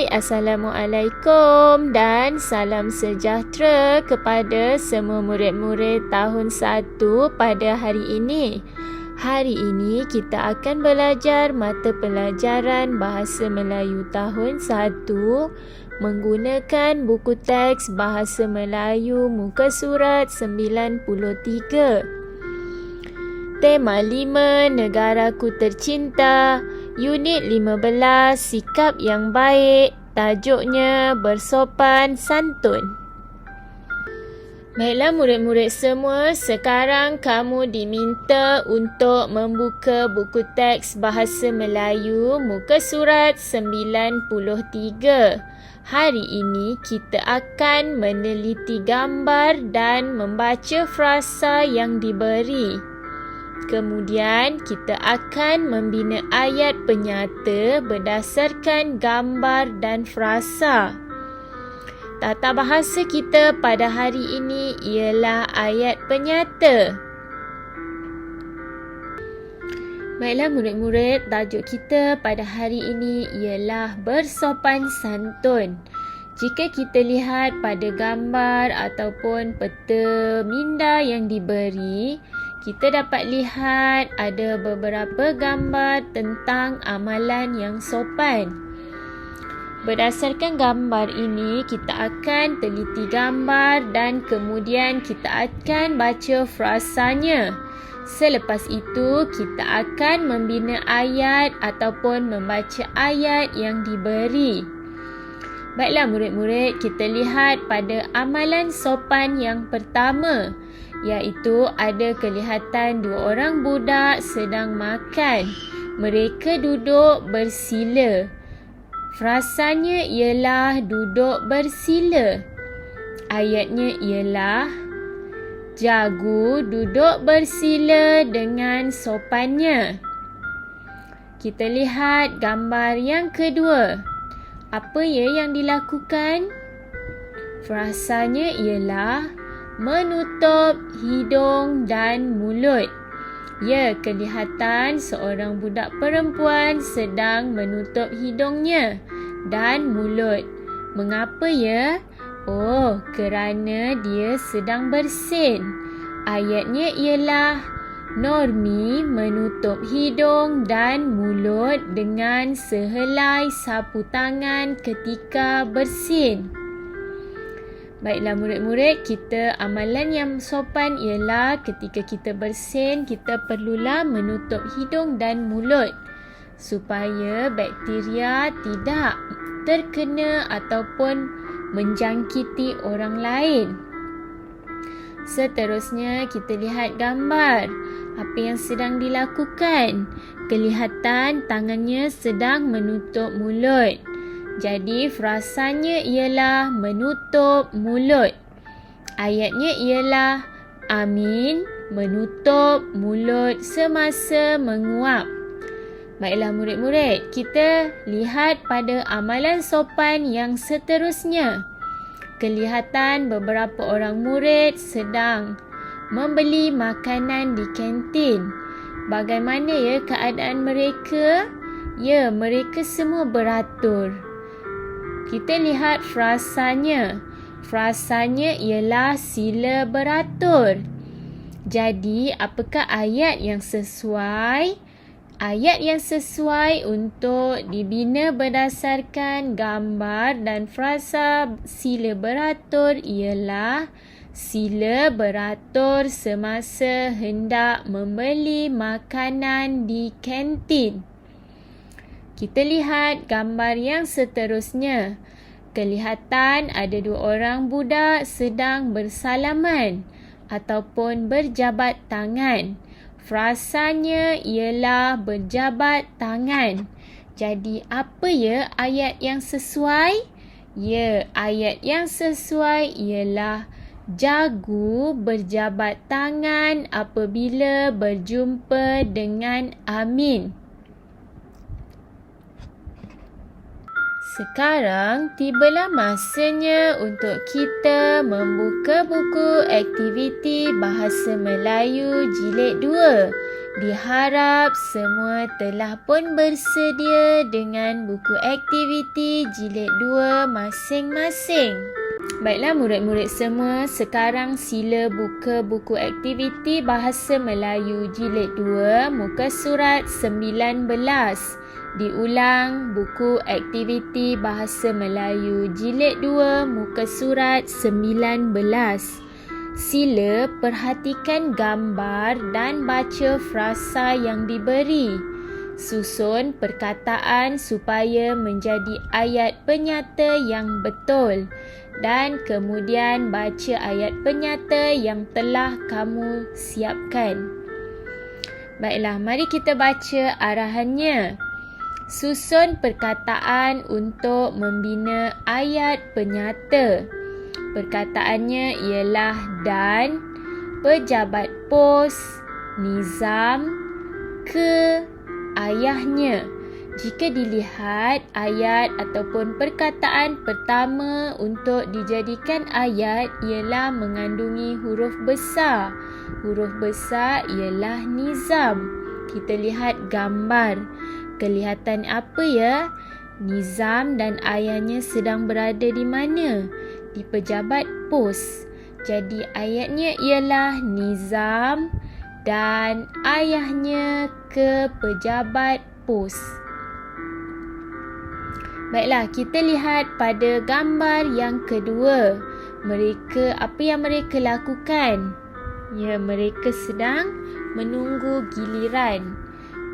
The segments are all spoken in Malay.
Hai, Assalamualaikum dan salam sejahtera kepada semua murid-murid tahun 1 pada hari ini. Hari ini kita akan belajar mata pelajaran Bahasa Melayu tahun 1 menggunakan buku teks Bahasa Melayu muka surat 93. Tema 5, Negaraku Tercinta. Unit 15, Sikap yang Baik. Tajuknya Bersopan Santun. Baiklah murid-murid semua, sekarang kamu diminta untuk membuka buku teks Bahasa Melayu muka surat 93. Hari ini kita akan meneliti gambar dan membaca frasa yang diberi. Kemudian kita akan membina ayat penyata berdasarkan gambar dan frasa. Tata bahasa kita pada hari ini ialah ayat penyata. Baiklah murid-murid, tajuk kita pada hari ini ialah bersopan santun. Jika kita lihat pada gambar ataupun peta minda yang diberi, kita dapat lihat ada beberapa gambar tentang amalan yang sopan. Berdasarkan gambar ini, kita akan teliti gambar dan kemudian kita akan baca frasanya. Selepas itu, kita akan membina ayat ataupun membaca ayat yang diberi. Baiklah murid-murid, kita lihat pada amalan sopan yang pertama, iaitu ada kelihatan dua orang budak sedang makan. Mereka duduk bersila. Frasanya ialah duduk bersila. Ayatnya ialah jagu duduk bersila dengan sopannya. Kita lihat gambar yang kedua. Apa yang dilakukan? Frasanya ialah menutup hidung dan mulut. Ya, kelihatan seorang budak perempuan sedang menutup hidungnya dan mulut. Mengapa ya? Oh, kerana dia sedang bersin. Ayatnya ialah Normi menutup hidung dan mulut dengan sehelai sapu tangan ketika bersin. Baiklah murid-murid, amalan yang sopan ialah ketika kita bersin, kita perlulah menutup hidung dan mulut supaya bakteria tidak terkena ataupun menjangkiti orang lain. Seterusnya kita lihat gambar. Apa yang sedang dilakukan? Kelihatan tangannya sedang menutup mulut. Jadi frasanya ialah menutup mulut. Ayatnya ialah Amin menutup mulut semasa menguap. Baiklah murid-murid, kita lihat pada amalan sopan yang seterusnya. Kelihatan beberapa orang murid sedang membeli makanan di kantin. Bagaimana ya keadaan mereka? Ya, mereka semua beratur. Kita lihat frasanya. Frasanya ialah sila beratur. Jadi, apakah ayat yang sesuai? Ayat yang sesuai untuk dibina berdasarkan gambar dan frasa sila beratur ialah sila beratur semasa hendak membeli makanan di kantin. Kita lihat gambar yang seterusnya. Kelihatan ada dua orang budak sedang bersalaman ataupun berjabat tangan. Frasanya ialah berjabat tangan. Jadi apa ya ayat yang sesuai? Ya, ayat yang sesuai ialah jagu berjabat tangan apabila berjumpa dengan Amin. Sekarang tibalah masanya untuk kita membuka buku aktiviti Bahasa Melayu Jilid 2 Diharap semua telah pun bersedia dengan buku aktiviti jilid 2 masing-masing. Baiklah murid-murid semua, sekarang sila buka buku aktiviti Bahasa Melayu jilid 2 muka surat 19. Diulang, buku aktiviti Bahasa Melayu jilid 2 muka surat 19. Sila perhatikan gambar dan baca frasa yang diberi. Susun perkataan supaya menjadi ayat penyata yang betul dan kemudian baca ayat penyata yang telah kamu siapkan. Baiklah, mari kita baca arahannya. Susun perkataan untuk membina ayat penyata. Perkataannya ialah dan, pejabat pos, Nizam, ke ayahnya. Jika dilihat, ayat ataupun perkataan pertama untuk dijadikan ayat ialah mengandungi huruf besar. Huruf besar ialah Nizam. Kita lihat gambar. Kelihatan apa ya? Nizam dan ayahnya sedang berada di mana? Di pejabat pos. Jadi ayatnya ialah Nizam dan ayahnya ke pejabat pos. Baiklah, kita lihat pada gambar yang kedua. Apa yang mereka lakukan? Ya, mereka sedang menunggu giliran.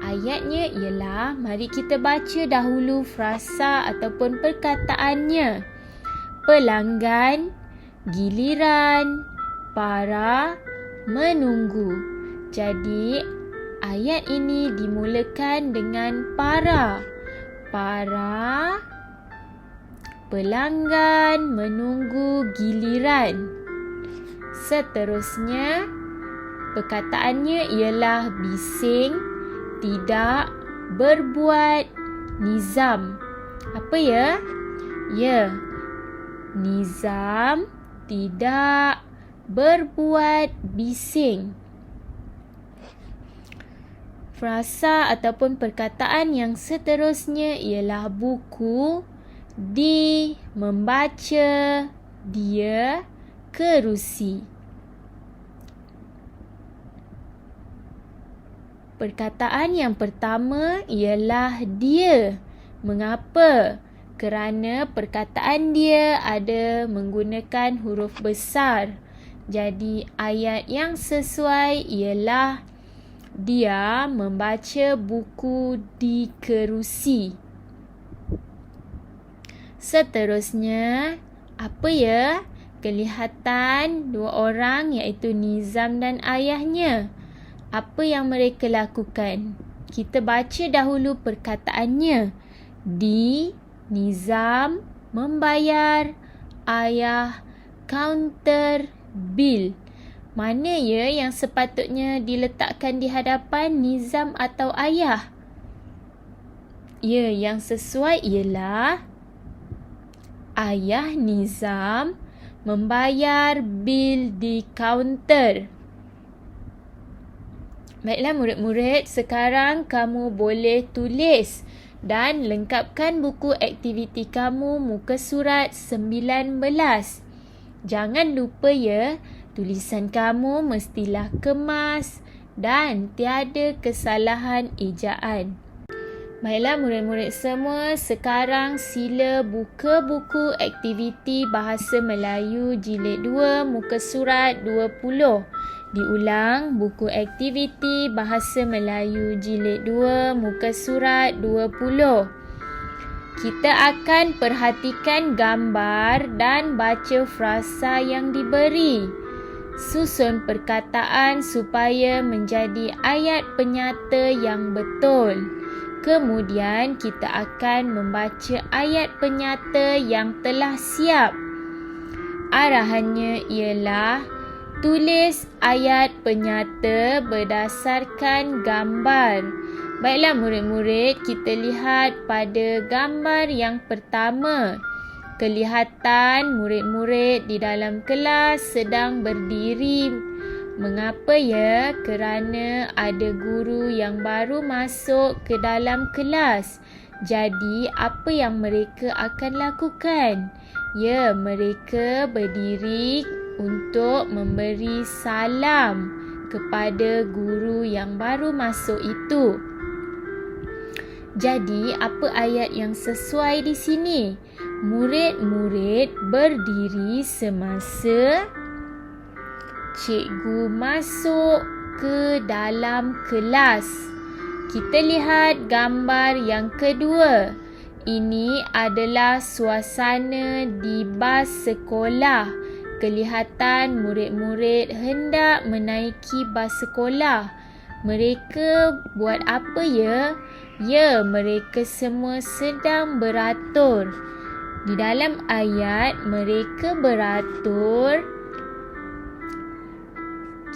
Ayatnya ialah, mari kita baca dahulu frasa ataupun perkataannya. Pelanggan, giliran, para, menunggu. Jadi, ayat ini dimulakan dengan para. Para pelanggan menunggu giliran. Seterusnya, perkataannya ialah bising, tidak, berbuat, Nizam. Apa ya? Ya, Nizam tidak berbuat bising. Frasa ataupun perkataan yang seterusnya ialah buku, di, membaca, dia, kerusi. Perkataan yang pertama ialah dia. Mengapa? Kerana perkataan dia ada menggunakan huruf besar. Jadi ayat yang sesuai ialah dia membaca buku di kerusi. Seterusnya, apa ya? Kelihatan dua orang iaitu Nizam dan ayahnya. Apa yang mereka lakukan? Kita baca dahulu perkataannya. Di, Nizam, membayar, ayah, kaunter, bil. Mana ya yang sepatutnya diletakkan di hadapan Nizam atau ayah? Ya, yang sesuai ialah ayah Nizam membayar bil di kaunter. Baiklah murid-murid, sekarang kamu boleh tulis dan lengkapkan buku aktiviti kamu muka surat 19. Jangan lupa ya, tulisan kamu mestilah kemas dan tiada kesalahan ejaan. Baiklah murid-murid semua, sekarang sila buka buku aktiviti Bahasa Melayu jilid 2 muka surat 20. Diulang, buku aktiviti Bahasa Melayu jilid 2 muka surat 20. Kita akan perhatikan gambar dan baca frasa yang diberi. Susun perkataan supaya menjadi ayat penyata yang betul. Kemudian kita akan membaca ayat penyata yang telah siap. Arahannya ialah tulis ayat penyata berdasarkan gambar. Baiklah murid-murid, kita lihat pada gambar yang pertama. Kelihatan murid-murid di dalam kelas sedang berdiri Mengapa ya? Kerana ada guru yang baru masuk ke dalam kelas. Jadi, apa yang mereka akan lakukan? Ya, mereka berdiri untuk memberi salam kepada guru yang baru masuk itu. Jadi, apa ayat yang sesuai di sini? Murid-murid berdiri semasa cikgu masuk ke dalam kelas. Kita lihat gambar yang kedua. Ini adalah suasana di bas sekolah. Kelihatan murid-murid hendak menaiki bas sekolah. Mereka buat apa ya? Ya, mereka semua sedang beratur. Di dalam ayat, mereka beratur.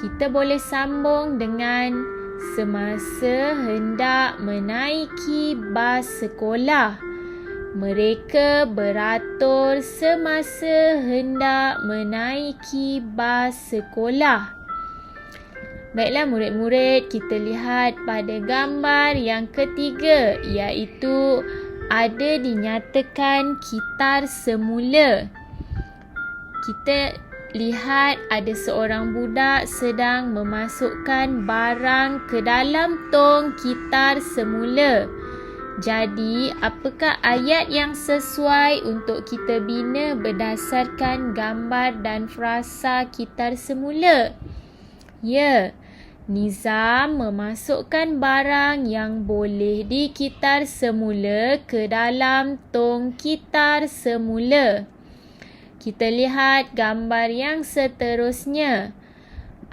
Kita boleh sambung dengan semasa hendak menaiki bas sekolah. Mereka beratur semasa hendak menaiki bas sekolah. Baiklah murid-murid, kita lihat pada gambar yang ketiga, iaitu ada dinyatakan kitar semula. Kita lihat ada seorang budak sedang memasukkan barang ke dalam tong kitar semula. Jadi, apakah ayat yang sesuai untuk kita bina berdasarkan gambar dan frasa kitar semula? Ya, Nizam memasukkan barang yang boleh dikitar semula ke dalam tong kitar semula. Kita lihat gambar yang seterusnya.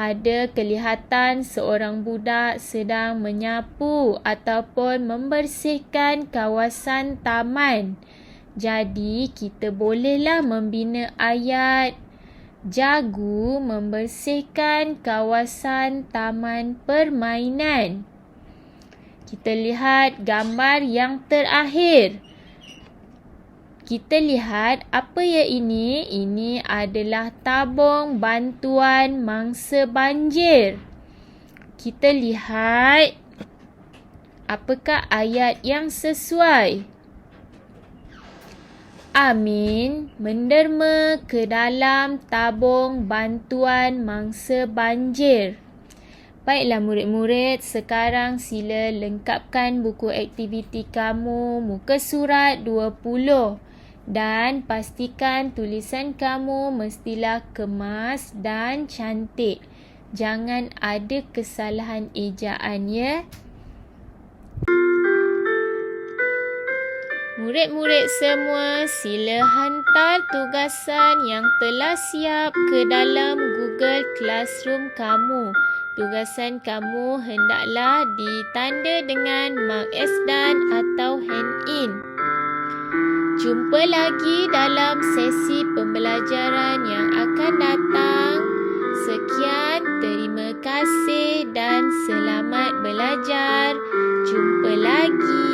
Ada kelihatan seorang budak sedang menyapu ataupun membersihkan kawasan taman. Jadi, kita bolehlah membina ayat jagu membersihkan kawasan taman permainan. Kita lihat gambar yang terakhir. Kita lihat apa ya ini? Ini adalah tabung bantuan mangsa banjir. Kita lihat apakah ayat yang sesuai. Amin menderma ke dalam tabung bantuan mangsa banjir. Baiklah murid-murid, sekarang sila lengkapkan buku aktiviti kamu muka surat 20. Dan pastikan tulisan kamu mestilah kemas dan cantik. Jangan ada kesalahan ejaan ya. Murid-murid semua, sila hantar tugasan yang telah siap ke dalam Google Classroom kamu. Tugasan kamu hendaklah ditanda dengan mark S dan atau hand in. Jumpa lagi dalam sesi pembelajaran yang akan datang. Sekian, terima kasih dan selamat belajar. Jumpa lagi.